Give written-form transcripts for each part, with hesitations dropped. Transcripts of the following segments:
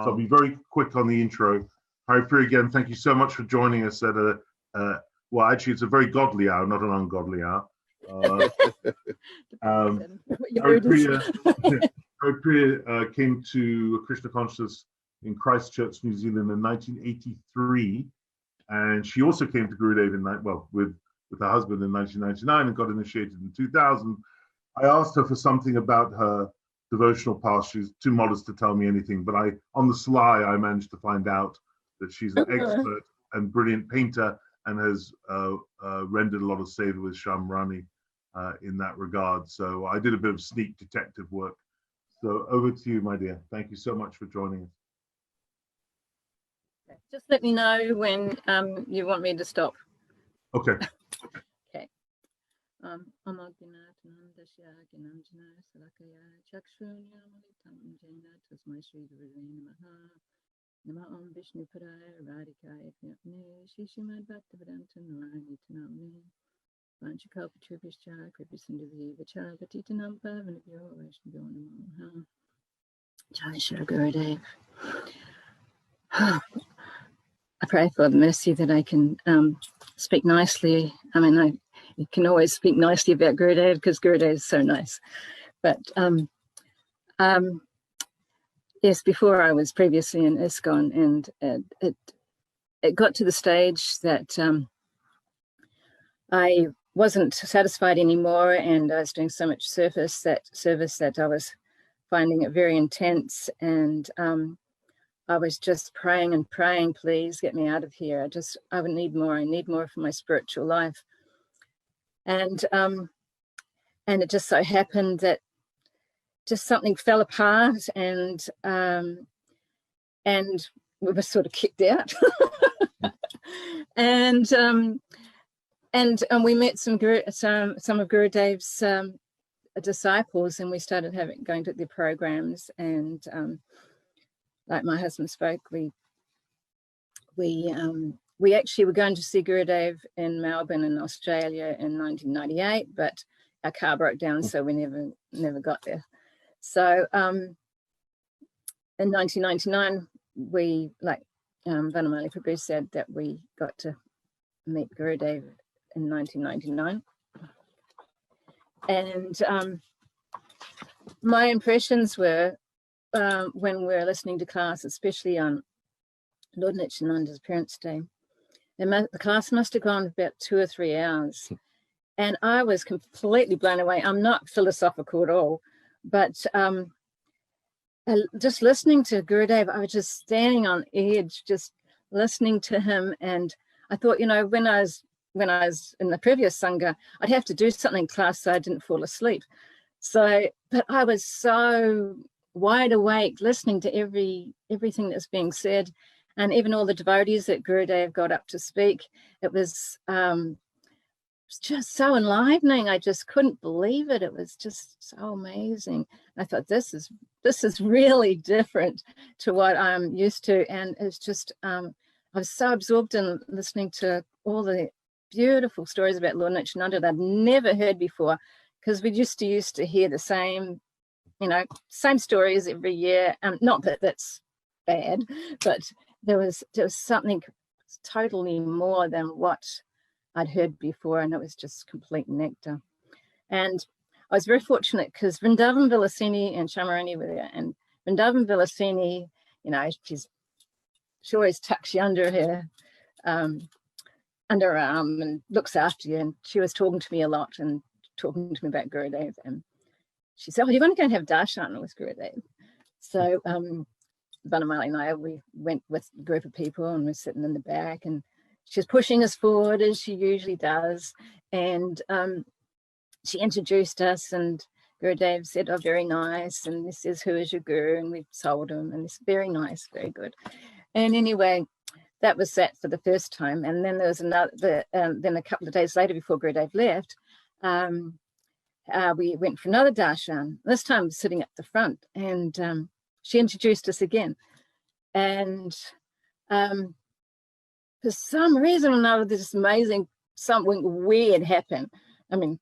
So I'll be very quick on the intro. Hari Priya, again, thank you so much for joining us at well, actually, it's a very godly hour, not an ungodly hour. Hari Priya came to Krishna consciousness in Christchurch, New Zealand in 1983. And she also came to Gurudeva with her husband in 1999 and got initiated in 2000. I asked her for something about her devotional past. She's too modest to tell me anything, but on the sly, I managed to find out that she's an expert and brilliant painter and has rendered a lot of seva with Shamrani in that regard. So I did a bit of sneak detective work. So over to you, my dear. Thank you so much for joining us. Just let me know when you want me to stop. Okay. Okay. Nama Om Vishnu Padaya Radhikaya Pyapne Shishimad Bhaktivedanta Narayana Tanamne Vanchakalpatrubhishcha Kripasinduvi Vacharapatitanam Pavanabhyo Vaishnavyo Namo Jai Shri Gurudev. I pray for the mercy that I can speak nicely. I mean, I can always speak nicely about Gurudev because Gurudev is so nice. But yes, before I was previously in ISKCON, and it got to the stage that I wasn't satisfied anymore, and I was doing so much service that I was finding it very intense, and I was just praying and praying, please get me out of here. I would need more. I need more for my spiritual life. And it just so happened that just something fell apart, and we were sort of kicked out. and we met some of Gurudev's disciples, and we started going to their programs, and like my husband spoke, we actually were going to see Gurudev in Melbourne in Australia in 1998, but our car broke down, so we never got there. So in 1999, we, like Vanamali Prabhu said, that we got to meet Gurudev in 1999. And my impressions were, when we were listening to class, especially on Lord Nityananda's Parents' Day, the class must have gone about 2 or 3 hours. And I was completely blown away. I'm not philosophical at all, but just listening to Gurudev, I was just standing on edge, just listening to him. And I thought, you know, when I was in the previous Sangha, I'd have to do something in class so I didn't fall asleep. So, but I was so wide awake listening to everything that's being said, and even all the devotees that Gurudev got up to speak. It was just so enlivening. I just couldn't believe it. It was just so amazing. I thought, this is really different to what I'm used to. And it's just, I was so absorbed in listening to all the beautiful stories about Lord Nityananda that I'd never heard before, because we used to hear the same, same stories every year. Not that that's bad, but there was something totally more than what I'd heard before, and it was just complete nectar. And I was very fortunate because Vrindavan Vilasini and Shamarani were there, and Vrindavan Vilasini, she always tucks you under her arm and looks after you, and she was talking to me a lot and talking to me about Gurudev, and she said, "Oh, you're going to go and have darshan with Gurudev." So Vanamali and I, we went with a group of people, and we're sitting in the back, and she's pushing us forward as she usually does. And she introduced us, and Gurudev said, "Oh, very nice. And this is who is your guru." And we told him, and it's very nice, very good. And anyway, that was that for the first time. And then there was another, then a couple of days later before Gurudev left, we went for another darshan, this time sitting at the front. And she introduced us again. And for some reason or another, this amazing, something weird happened. I mean,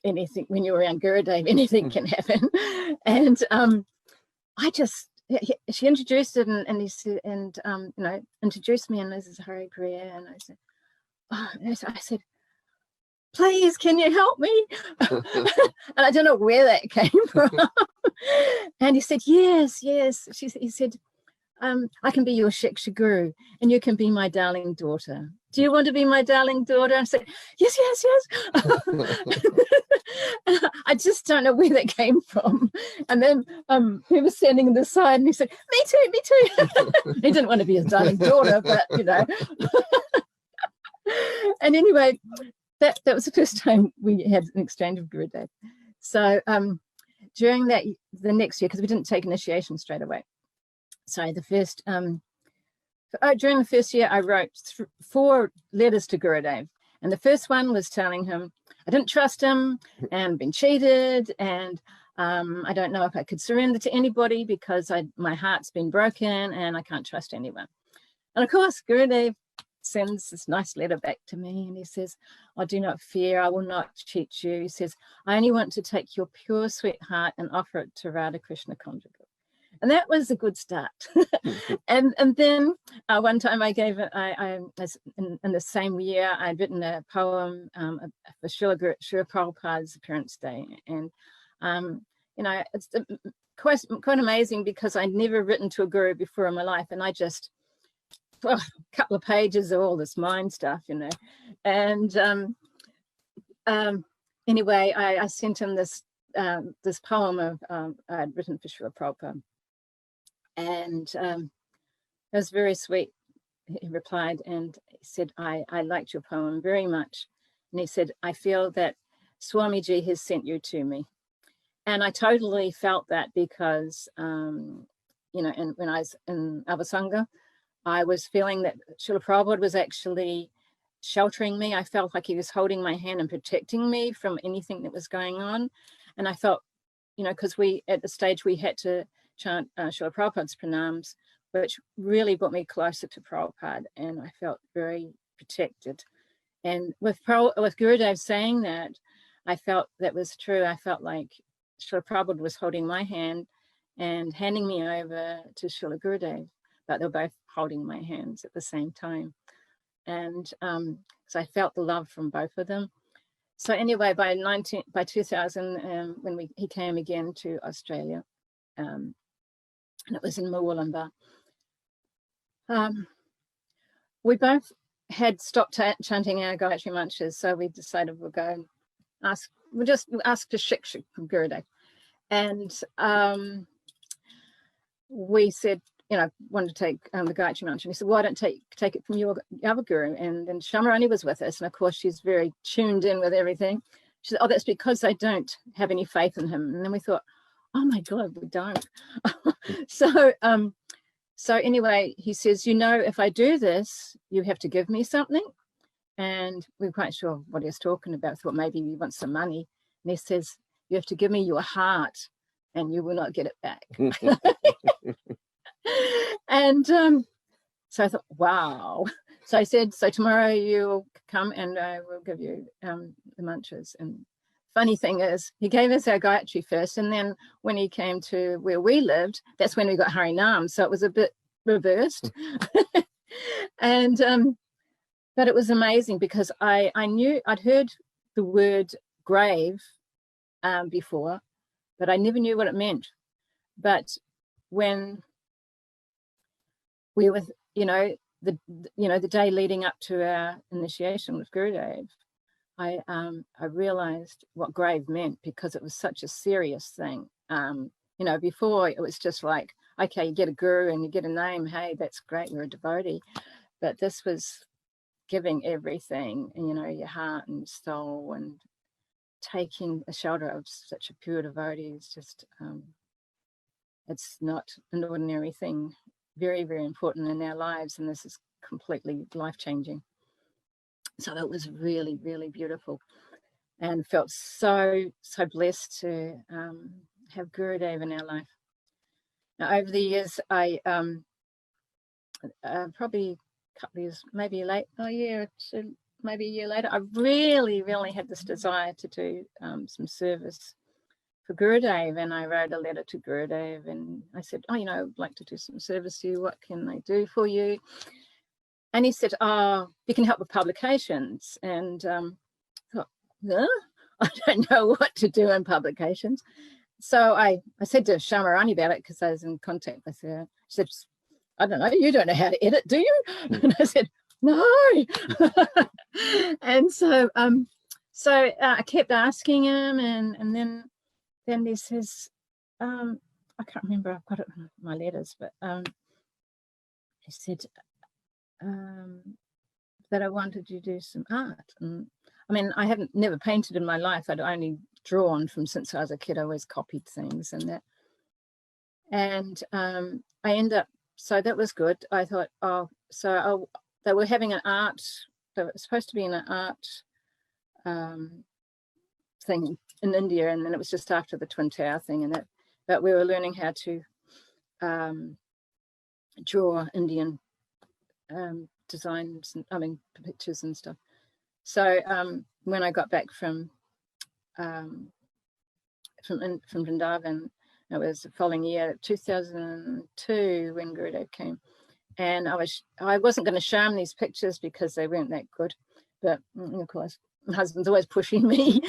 anything, when you're around Gurudev, anything can happen. And she introduced it, and he said, and you know, introduced me, and this is Hari Priya, and I said, oh, and I said, please, can you help me? And I don't know where that came from. And he said, yes. He said, I can be your Shiksha Guru, and you can be my darling daughter. Do you want to be my darling daughter? I said, yes. I just don't know where that came from. And then he was standing on the side, and he said, me too. He didn't want to be his darling daughter, but, you know. And anyway, that was the first time we had an exchange of Gurudev. So during the next year, because we didn't take initiation straight away. So during the first year, I wrote 4 letters to Gurudev. And the first one was telling him I didn't trust him and been cheated, and I don't know if I could surrender to anybody because my heart's been broken and I can't trust anyone. And of course, Gurudev sends this nice letter back to me, and he says, oh, do not fear, I will not cheat you. He says, I only want to take your pure sweet heart and offer it to Radha Krishna conjugal. And that was a good start. and then one time I gave it, in the same year, I'd written a poem for Srila Prabhupada's appearance day. And, you know, it's quite amazing because I'd never written to a guru before in my life. And I just, a couple of pages of all this mind stuff, you know. And anyway, I sent him this poem I'd written for Srila Prabhupada. And it was very sweet. He replied, and he said, I liked your poem very much. And he said, I feel that Swamiji has sent you to me. And I totally felt that because, you know, and when I was in Avasanga, I was feeling that Srila Prabhupada was actually sheltering me. I felt like he was holding my hand and protecting me from anything that was going on. And I felt, you know, because at the stage we had to chant Srila Prabhupada's pranams, which really brought me closer to Prabhupada, and I felt very protected. And with Gurudev saying that, I felt that was true. I felt like Srila Prabhupada was holding my hand and handing me over to Srila Gurudev, but they were both holding my hands at the same time. And so I felt the love from both of them. So anyway, by 2000, when he came again to Australia, and it was in Murwillumbah, we both had stopped chanting our Gayatri mantras, so we decided we'll go and ask for Shiksha from Gurudev. And we said, you know, wanted to take the Gayatri mantra. And he said, why don't take it from your other guru? And then Shamarani was with us, and of course she's very tuned in with everything. She said, oh, that's because I don't have any faith in him. And then we thought, oh my God, we don't. So anyway, he says, you know, if I do this, you have to give me something. And we we're quite sure what he was talking about. Thought maybe he wants some money. And he says, you have to give me your heart and you will not get it back. And so I thought, wow. So I said, so tomorrow you'll come and I will give you the mantras. And funny thing is, he gave us our Gayatri first, and then when he came to where we lived, that's when we got Harinam. So it was a bit reversed. And but it was amazing because I knew I'd heard the word grave before, but I never knew what it meant. But when we were, the day leading up to our initiation with Gurudev, I realized what grave meant, because it was such a serious thing. Before it was just like, okay, you get a guru and you get a name, hey, that's great, you're a devotee. But this was giving everything, your heart and soul, and taking a shelter of such a pure devotee is just, it's not an ordinary thing. Very, very important in our lives, and this is completely life-changing. So that was really, really beautiful, and felt so blessed to have Gurudev in our life. Now, over the years, I probably a couple of years, maybe late, maybe a year later, I really, really had this desire to do some service for Gurudev, and I wrote a letter to Gurudev, and I said, oh, you know, I'd like to do some service for you. What can I do for you? And he said, oh, you can help with publications. And I thought, huh? I don't know what to do in publications. So I said to Shamarani about it, because I was in contact with her. She said, I don't know, you don't know how to edit, do you? And I said, no. And so I kept asking him, and then he says, I can't remember, I've got it in my letters, but he said that I wanted to do some art. And I mean, I haven't never painted in my life. I'd only drawn from since I was a kid. I always copied things and that. And I ended up, so that was good. I thought, oh, so they were having an art, they were supposed to be in an art thing in India, and then it was just after the Twin Tower thing, and that, but we were learning how to draw Indian designs, and I mean pictures and stuff. So when I got back from Vrindavan, it was the following year, 2002, when Gurudev came, and I wasn't going to show him these pictures because they weren't that good, but of course my husband's always pushing me.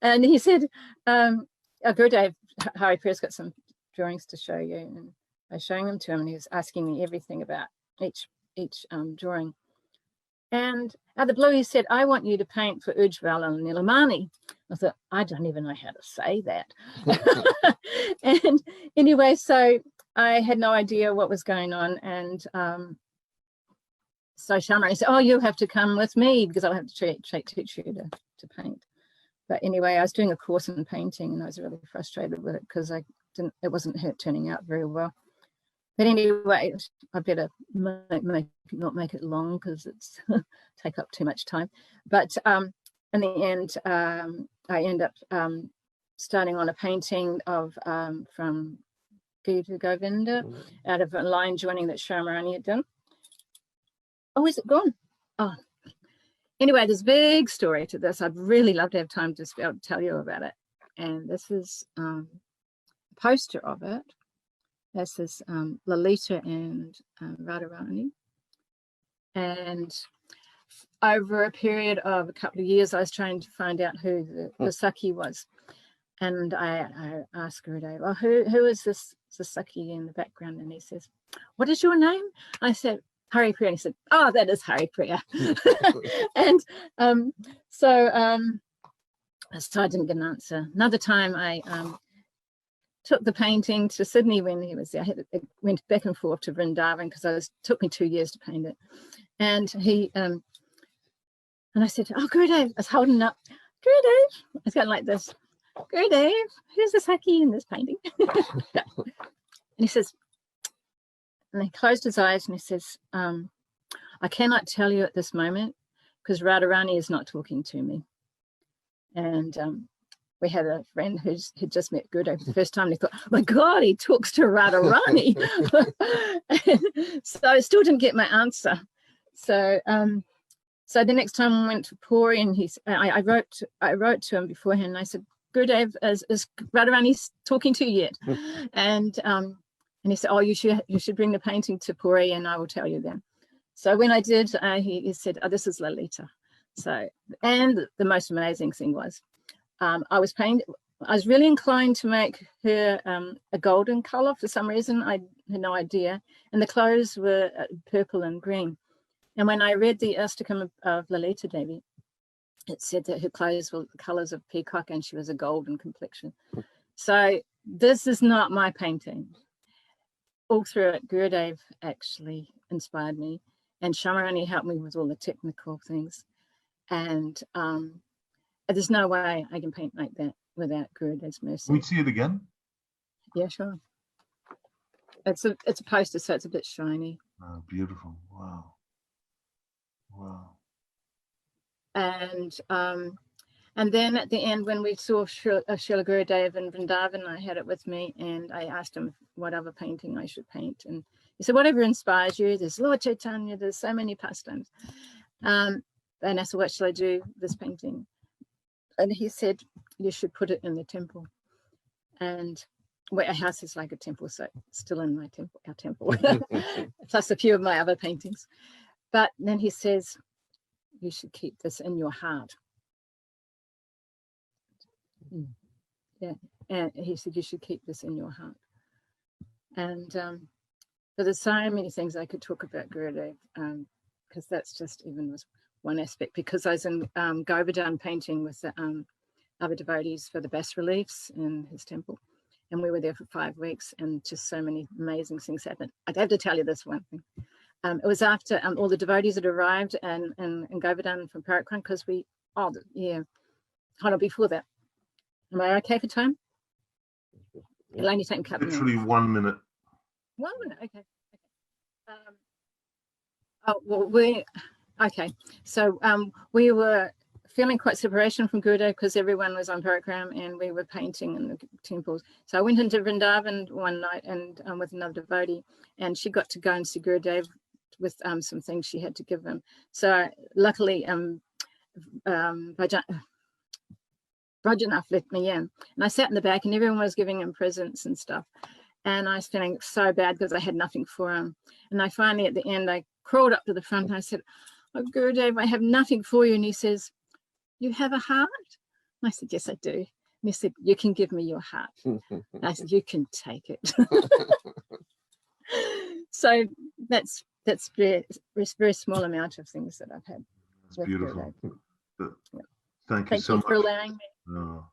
And he said, Gurudev, Hari Priya's got some drawings to show you, and I was showing them to him, and he was asking me everything about each drawing. And out of the blue, he said, I want you to paint for Ujjwal and Nilamani. I thought, I don't even know how to say that. And anyway, so I had no idea what was going on. And so Shamarani said, oh, you'll have to come with me because I'll have to teach you to paint. But anyway, I was doing a course in painting, and I was really frustrated with it because it wasn't turning out very well. But anyway, I better not make it long because it's take up too much time. But in the end, I end up starting on a painting of from Gita Govinda out of a line joining that Shamarani had done. Oh, is it gone? Oh, anyway, there's a big story to this. I'd really love to have time to be able to tell you about it. And this is a poster of it. This is Lalita and Radharani. And over a period of a couple of years, I was trying to find out who the Sakhi was. And I asked Gurudev, well, who is this Sakhi in the background? And he says, what is your name? I said, Hari Priya. And he said, oh, that is Hari Priya. And so I didn't get an answer. Another time I took the painting to Sydney when he was there. I went back and forth to Vrindavan because it took me 2 years to paint it. And he, and I said, oh, Gurudev, I was holding up, Gurudev, I was going like this, Gurudev, who's the Sakhi in this painting? And he says, and he closed his eyes and he says, I cannot tell you at this moment because Radharani is not talking to me. And we had a friend who'd just met Gurudev for the first time, and he thought, oh my God, he talks to Radharani. So I still didn't get my answer. So so the next time I went to Puri, and I wrote to him beforehand, and I said, Gurudev, is Radharani talking to you yet? And he said, oh, you should bring the painting to Puri and I will tell you then. So when I did, he said, oh, this is Lalita. So, and the most amazing thing was, I was really inclined to make her a golden color for some reason. I had no idea. And the clothes were purple and green. And when I read the Astakam of Lalita Devi, it said that her clothes were the colors of peacock and she was a golden complexion. So this is not my painting. All through it, Gurudev actually inspired me, and Shamarani helped me with all the technical things. And there's no way I can paint like that without Gurudev's mercy. Can we see it again? Yeah, sure. It's a poster, so it's a bit shiny. Oh, beautiful! Wow, wow. And then at the end, when we saw Srila Gurudev in Vrindavan, I had it with me, and I asked him what other painting I should paint. And he said, whatever inspires you. There's Lord Chaitanya, there's so many pastimes. And I said, what shall I do, this painting? And he said, you should put it in the temple. And well, our house is like a temple, so it's still in my temple, our temple, plus a few of my other paintings. But then he says, you should keep this in your heart. Yeah, and he said, you should keep this in your heart. And but there's so many things I could talk about Gurudev, because that's just even was one aspect, because I was in Govardhan painting with the other devotees for the bas reliefs in his temple. And we were there for 5 weeks, and just so many amazing things happened. I'd have to tell you this one thing. It was after all the devotees had arrived in Govardhan from Parakrama, because hold on, before that. Am I okay for time? It'll only take a couple Literally minutes. 1 minute. 1 minute, okay. Oh, well, okay. So we were feeling quite separation from Gurudev because everyone was on Parakrama and we were painting in the temples. So I went into Vrindavan one night and with another devotee, and she got to go and see Gurudev with some things she had to give him. So luckily, Brajanath let me in, and I sat in the back and everyone was giving him presents and stuff. And I was feeling so bad because I had nothing for him. And I finally, at the end, I crawled up to the front and I said, oh, Gurudev, I have nothing for you. And he says, you have a heart? And I said, yes, I do. And he said, you can give me your heart. And I said, you can take it. So that's very, very small amount of things that I've had. That's beautiful. Yeah. Thank you so much for allowing me. No,